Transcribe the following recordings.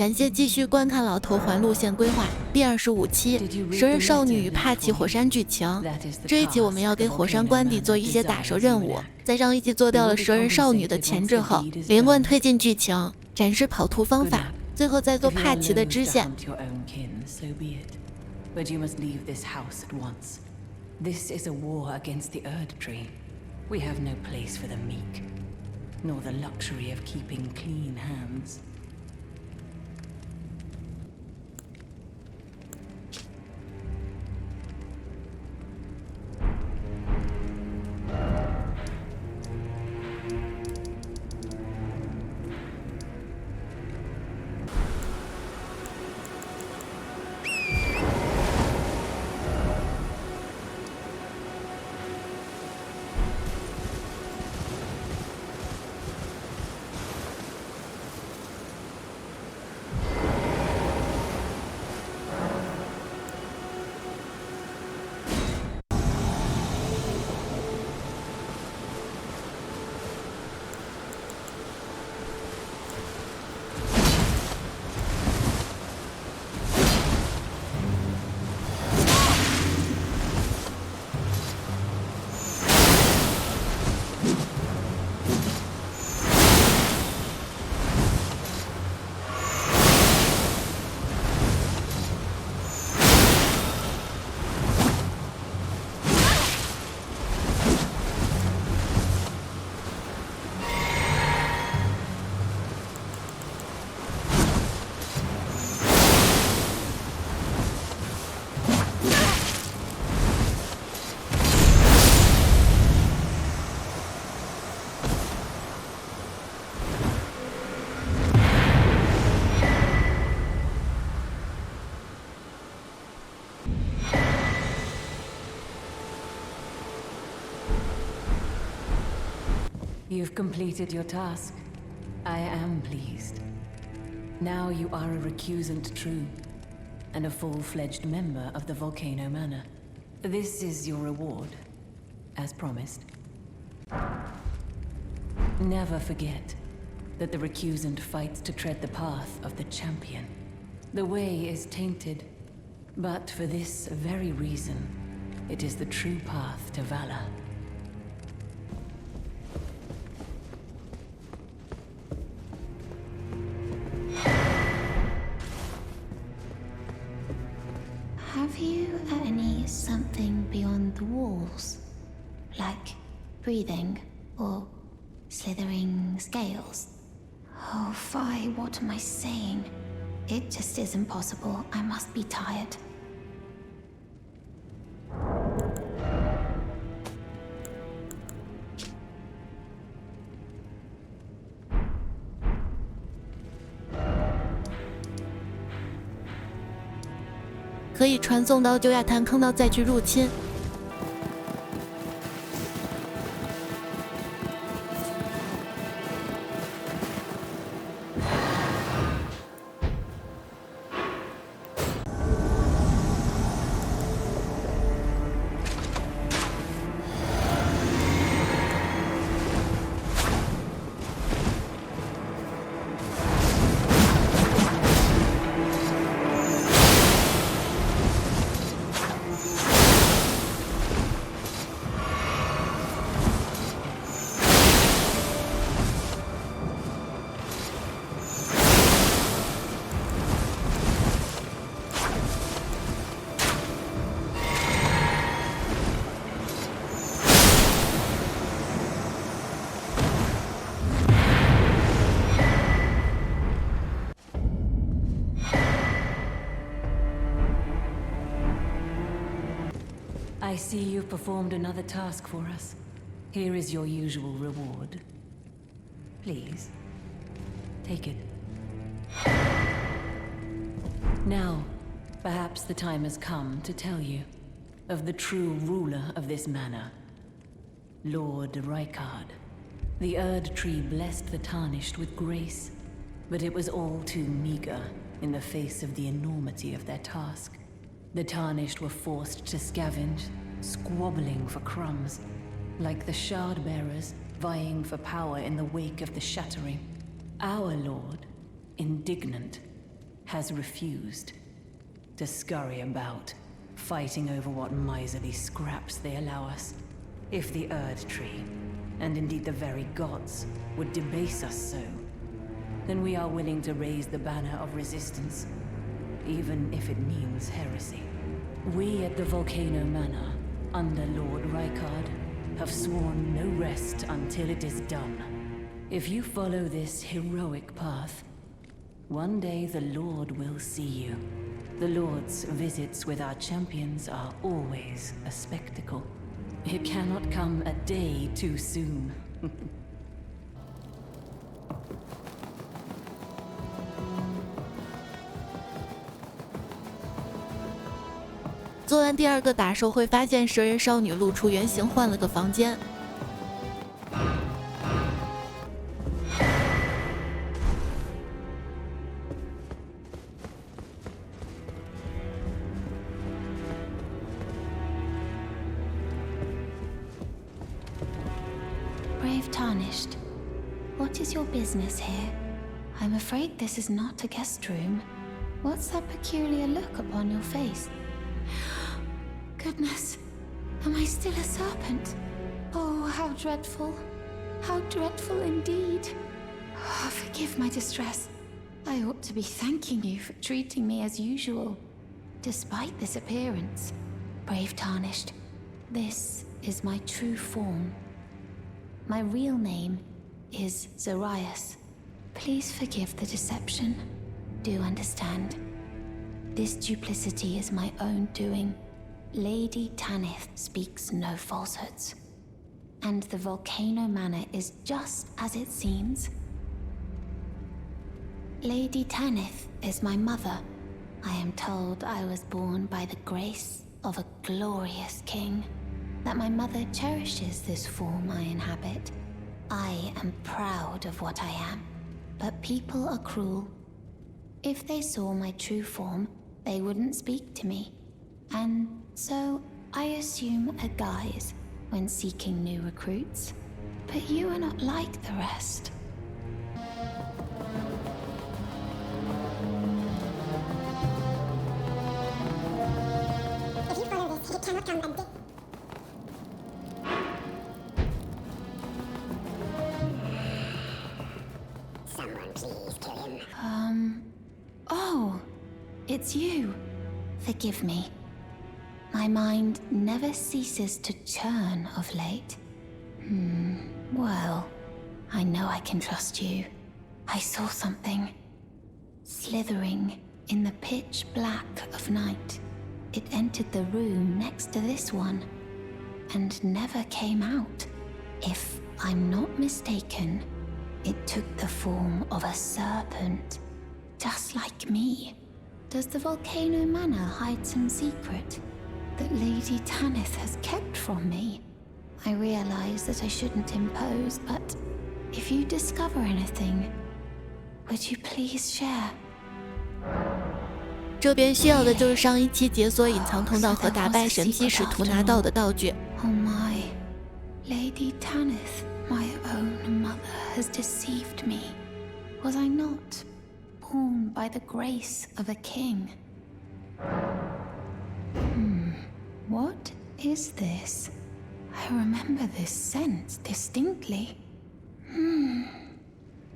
感谢继续观看老头环路线规划第25期《蛇人少女与帕奇火山剧情》。这一集我们要给火山官邸做一些打手任务。在上一集做掉了蛇人少女的前置后，连贯推进剧情，展示跑图方法，最后再做帕奇的支线。This is a war against the Erd Tree. We have no place for the meek, nor the luxury of keeping clean hands. You've completed your task. I am pleased. Now you are a recusant true, and a full-fledged member of the Volcano Manor. This is your reward, as promised. Never forget that the recusant fights to tread the path of the champion. The way is tainted, but for this very reason, it is the true path to valor. Have you any something beyond the walls? Like breathing or slithering scales? Oh, Phi, what am I saying? It just isn't possible. I must be tired. 可以传送到旧亚坛坑道再去入侵。I see you've performed another task for us. Here is your usual reward. Please, take it. Now, perhaps the time has come to tell you of the true ruler of this manor, Lord Rykard. The Erd Tree blessed the Tarnished with grace, but it was all too meager in the face of the enormity of their task. The Tarnished were forced to scavenge, squabbling for crumbs, like the Shard Bearers vying for power in the wake of the Shattering. Our Lord, indignant, has refused to scurry about, fighting over what miserly scraps they allow us. If the Erd Tree, and indeed the very gods, would debase us so, then we are willing to raise the banner of resistance, even if it means heresy. We at the Volcano Manor, under Lord Rykard, have sworn no rest until it is done. If you follow this heroic path, one day the Lord will see you. The Lord's visits with our champions are always a spectacle. It cannot come a day too soon. 做完第2个打手会发现蛇人少女露出原形，换了个房间。Brave Tarnished, what is your business here? I'm afraid this is not a guest room. What's that peculiar look upon your face? Goodness, am I still a serpent? Oh, how dreadful. How dreadful indeed. Oh, forgive my distress. I ought to be thanking you for treating me as usual. Despite this appearance, Brave Tarnished, this is my true form. My real name is Zarias. Please forgive the deception. Do understand. This duplicity is my own doing. Lady Tanith speaks no falsehoods. And the Volcano Manor is just as it seems. Lady Tanith is my mother. I am told I was born by the grace of a glorious king, that my mother cherishes this form I inhabit. I am proud of what I am, but people are cruel. If they saw my true form, they wouldn't speak to me. And so I assume a guise when seeking new recruits. But you are not like the rest. If you follow this, it cannot come and Someone please kill him. Oh, it's you. Forgive me. My mind never ceases to churn of late. Well, I know I can trust you. I saw something slithering in the pitch black of night. It entered the room next to this one and never came out. If I'm not mistaken, it took the form of a serpent, just like me. Does the Volcano Manor hide some secret that Lady Tanith has kept from me? I realize that I shouldn't impose, but if you discover anything, would you please share? 这边需要的就是上一期解锁隐藏通道和打败神劈使徒拿到的道具。 Oh my, Lady Tanith, my own mother, has deceived me. Was I not born by the grace of a king? What is this? I remember this scent distinctly.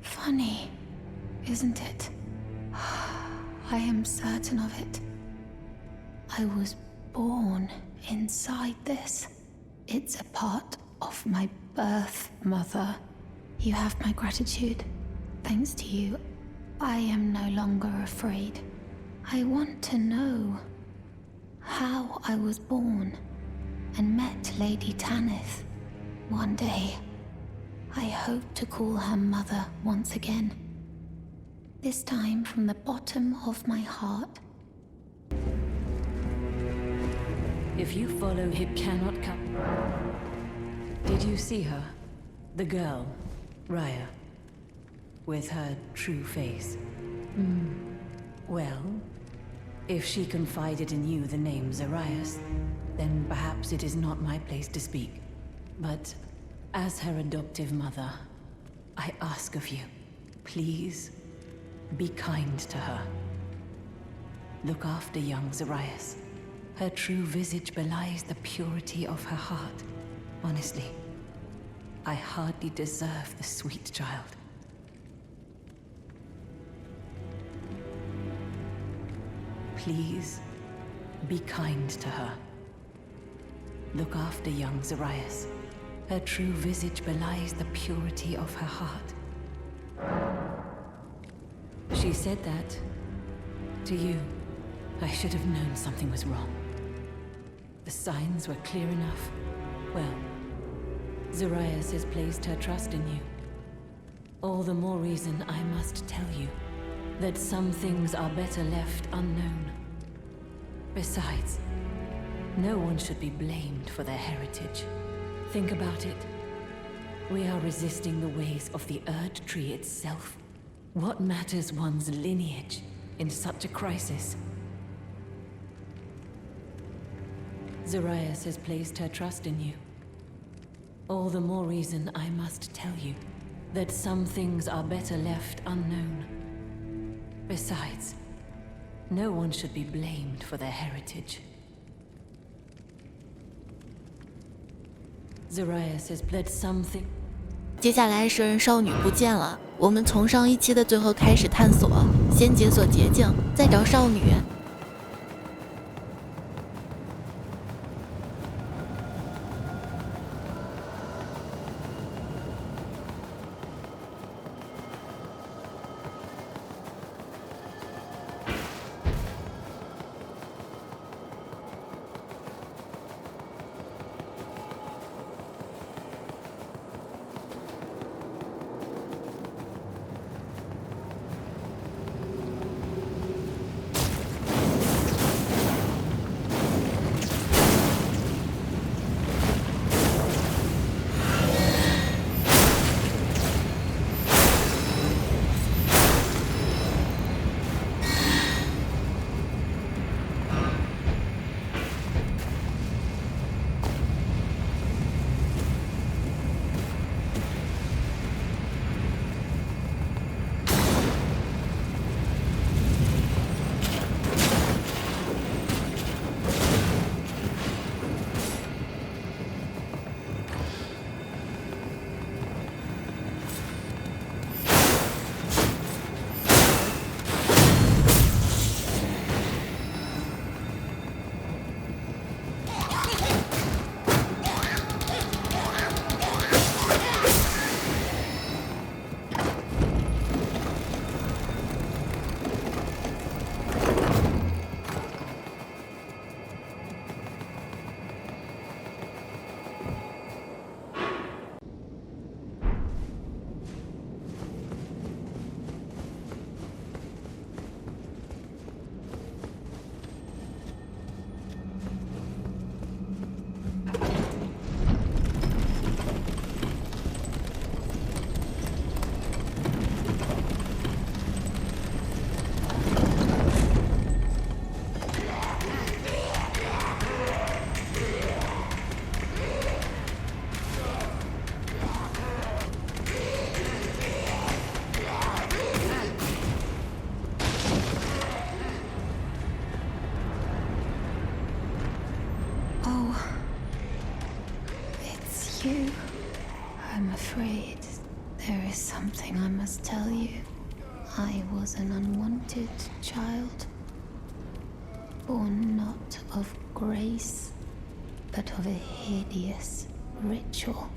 Funny, isn't it? I am certain of it. I was born inside this. It's a part of my birth, Mother. You have my gratitude. Thanks to you, I am no longer afraid. I want to know how I was born and met Lady Tanith. One day, I hope to call her mother once again. This time from the bottom of my heart. If you follow, it cannot come. Did you see her? The girl, Raya, with her true face. Well, if she confided in you the name Zarias, then perhaps it is not my place to speak. But as her adoptive mother, I ask of you, please be kind to her. Look after young Zarias. Her true visage belies the purity of her heart. Honestly, I hardly deserve the sweet child. Please, be kind to her. Look after young Zarias. Her true visage belies the purity of her heart. She said that to you. I should have known something was wrong. The signs were clear enough. Well, Zarias has placed her trust in you. All the more reason I must tell you that some things are better left unknown. Besides, no one should be blamed for their heritage. Think about it. We are resisting the ways of the Erd Tree itself. What matters one's lineage in such a crisis? Zarias has placed her trust in you. All the more reason I must tell you that some things are better left unknown. Besides, no one should be blamed for their heritage. Zarias has bled something. 接下来蛇人少女不见了，我们从上一期的最后开始探索，先解锁捷径，再找少女。You. I'm afraid there is something I must tell you. I was an unwanted child, born not of grace, but of a hideous ritual,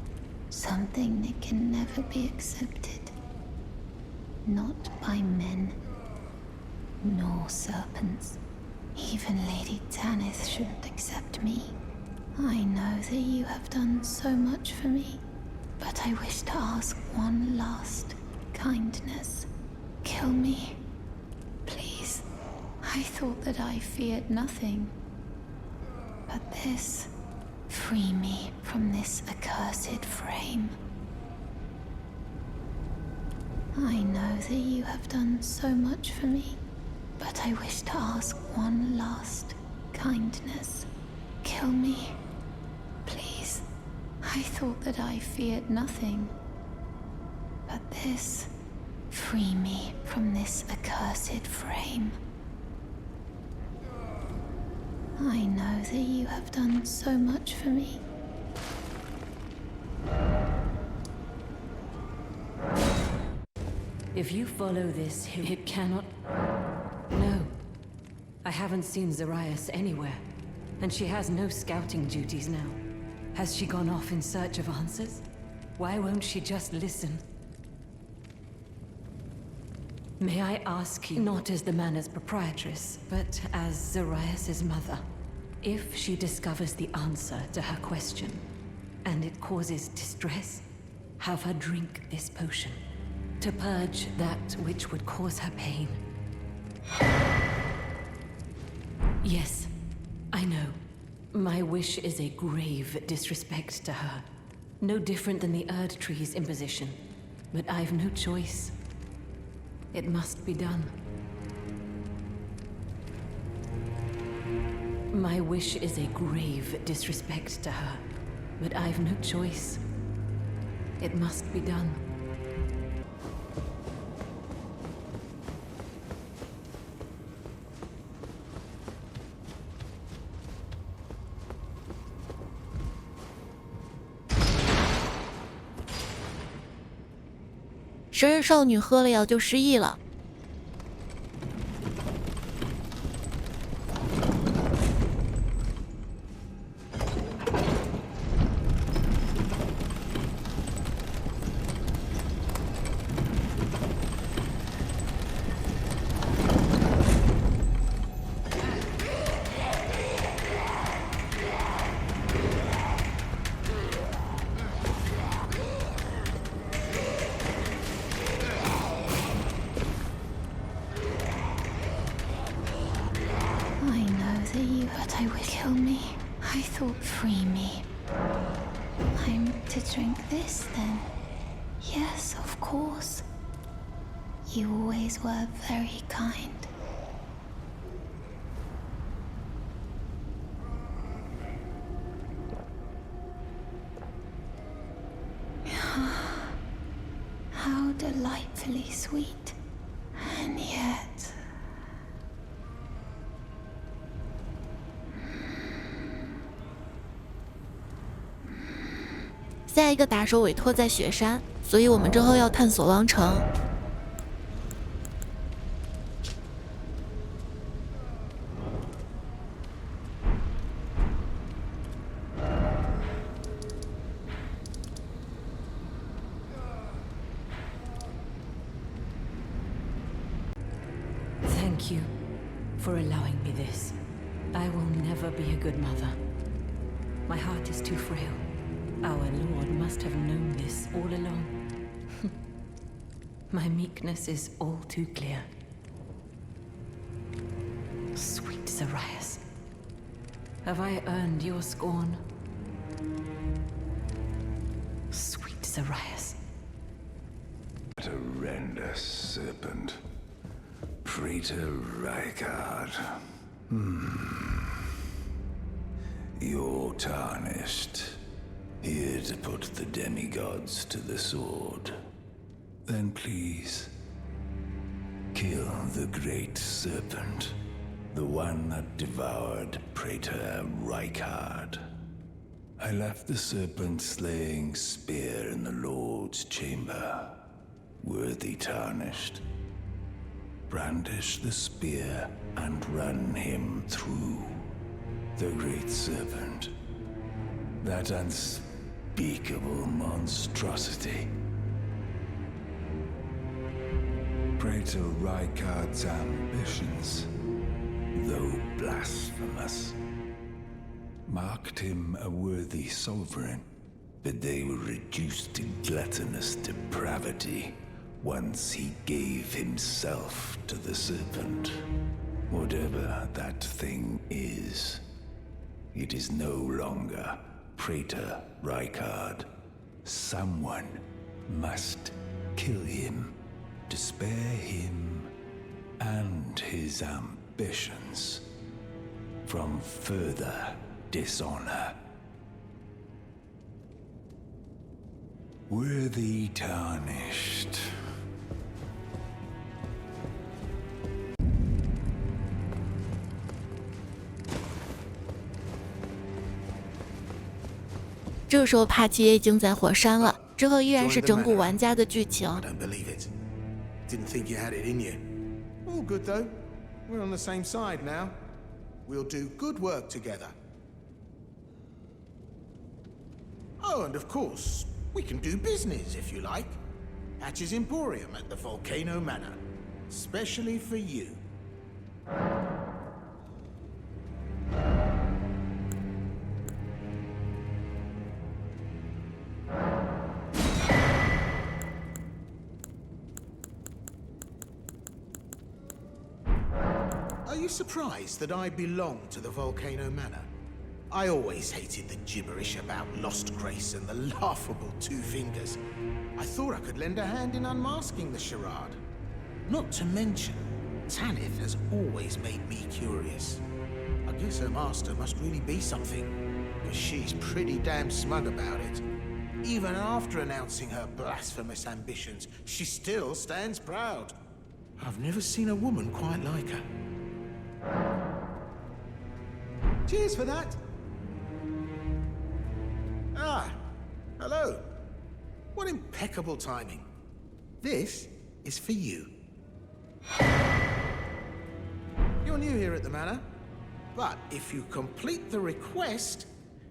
something that can never be accepted. Not by men, nor serpents. Even Lady Tanith shouldn't accept me. I know that you have done so much for me, but I wish to ask one last kindness. Kill me, please. I thought that I feared nothing, but this, free me from this accursed frame. I know that you have done so much for me, but I wish to ask one last kindness. Kill me, please. I thought that I feared nothing, but this, free me from this accursed frame. know that you have done so much for me. If you follow this, it cannot... No. I haven't seen Zarias anywhere, and she has no scouting duties now. Has she gone off in search of answers? Why won't she just listen? May I ask you, not as the manor's proprietress, but as Zarias' mother, if she discovers the answer to her question, and it causes distress, have her drink this potion, to purge that which would cause her pain. Yes, I know. My wish is a grave disrespect to her. No different than the Erd Tree's imposition. But I've no choice. It must be done. My wish is a grave disrespect to her. But I've no choice. It must be done. 蛇人少女喝了药就失忆了。But I would kill me. I thought free me. I'm to drink this then? Yes, of course. You always were very kind. How delightfully sweet. And yet... 下一个打手委托在雪山，所以我们之后要探索王城。Thank you for allowing me this. I will never be a good mother. My heart is too frail. Our Lord must have known this all along. My meekness is all too clear. Sweet Zarias, have I earned your scorn? Sweet Zarias. That horrendous serpent. Praetor Rykard. You're tarnished. Here to put the demigods to the sword. Then please, kill the great serpent, the one that devoured Praetor Rykard. I left the serpent-slaying spear in the Lord's chamber. Worthy tarnished. Brandish the spear and run him through. The great serpent. That unspeakable monstrosity. Praetor Rykard's ambitions, though blasphemous, marked him a worthy sovereign, but they were reduced to gluttonous depravity once he gave himself to the serpent. Whatever that thing is, it is no longer Praetor Rykard. Someone must kill him to spare him and his ambitions from further dishonor. Worthy tarnished. 这个时候帕奇也已经在火山了，之后依然是整蛊玩家的剧情。 I don't believe it. Didn't think you had it in you. All good though. We're on the same side now. We'll do good work together. Oh, and of course, we can do business if you like. Patch's Emporium at the Volcano Manor. Especially for you. Are you surprised that I belong to the Volcano Manor? I always hated the gibberish about Lost Grace and the laughable Two Fingers. I thought I could lend a hand in unmasking the charade. Not to mention, Tanith has always made me curious. I guess her master must really be something, because she's pretty damn smug about it. Even after announcing her blasphemous ambitions, she still stands proud. I've never seen a woman quite like her. Cheers for that. Ah, hello. What impeccable timing. This is for you. You're new here at the manor, but if you complete the request,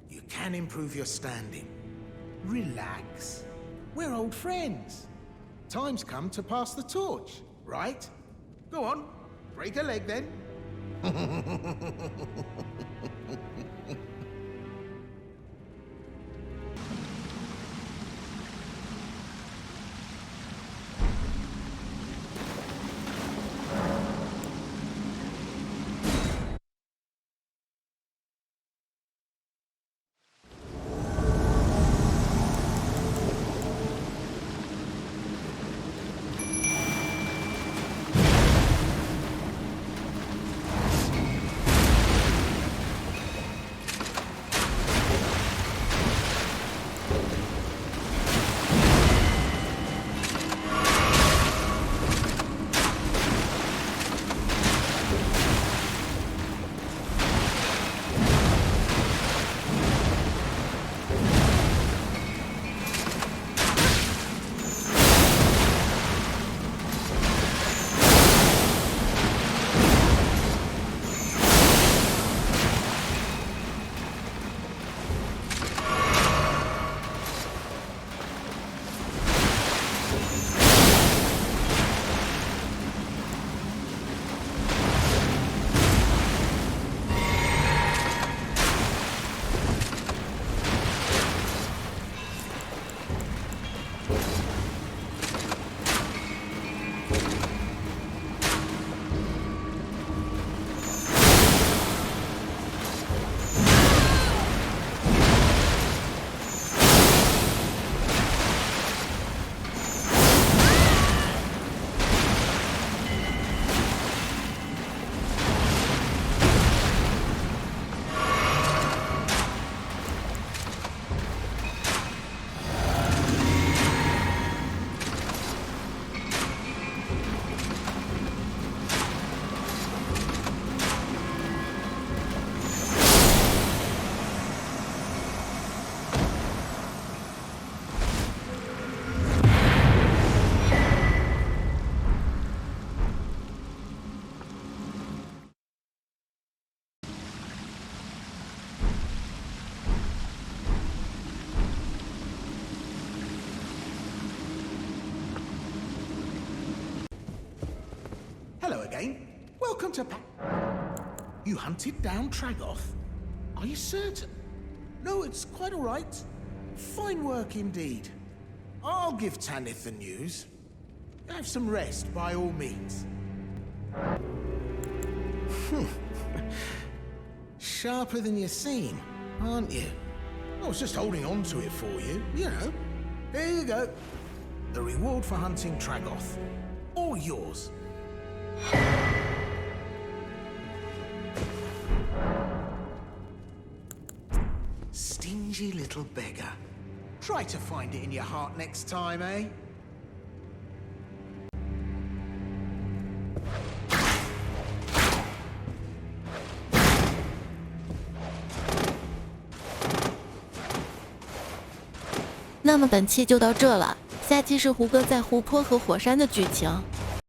you can improve your standing. Relax. We're old friends. Time's come to pass the torch, right? Go on, break a leg then. Hello again. Welcome to You hunted down Tragoth? Are you certain? No, it's quite all right. Fine work indeed. I'll give Tanith the news. Have some rest, by all means. Sharper than you seem, aren't you? I was just holding on to it for you, you know. Here you go. The reward for hunting Tragoth. All yours. Stingy little beggar. Try to find it in your heart next time, eh? 那么本期就到这了，下期是胡歌在湖泊和火山的剧情。